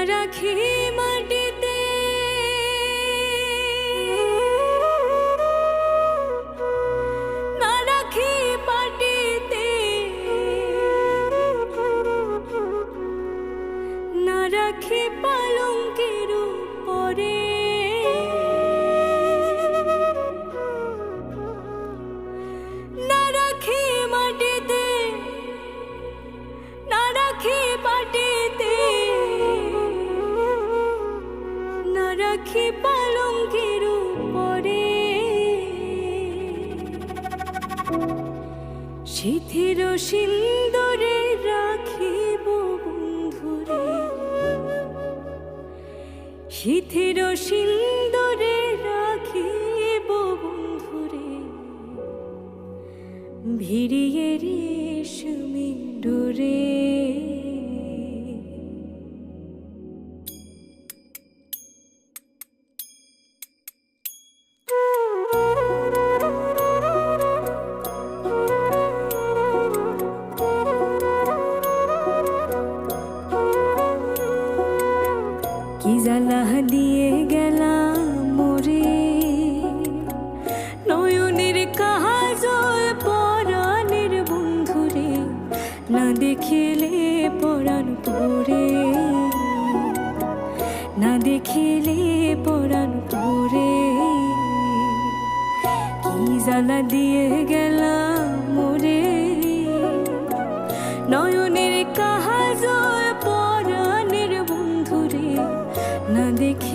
রাখি মাটিতে না রাখি মাটিতে না রাখি পালঙ্কের উপরে না রাখি মাটিতে না রাখি মাটিতে না রাখি পালঙ্কের উপরে সিথির সিন্দুরে রাখিব বন্ধুরে সিথির সিন্দুরে রাখিব বন্ধুরে ভিড়িয়ে রেশমি ডোরে কি জ্বালা দিয়ে গেলাম মোরে নয়নের কাজল পরাণের বন্ধুরে না দেখিলে পরাণ পরে না দেখিলে পরাণ পরে কি জ্বালা দিয়ে গেলাম মোরে নয়নের কাজল পরাণের বন্ধুরে না দেখি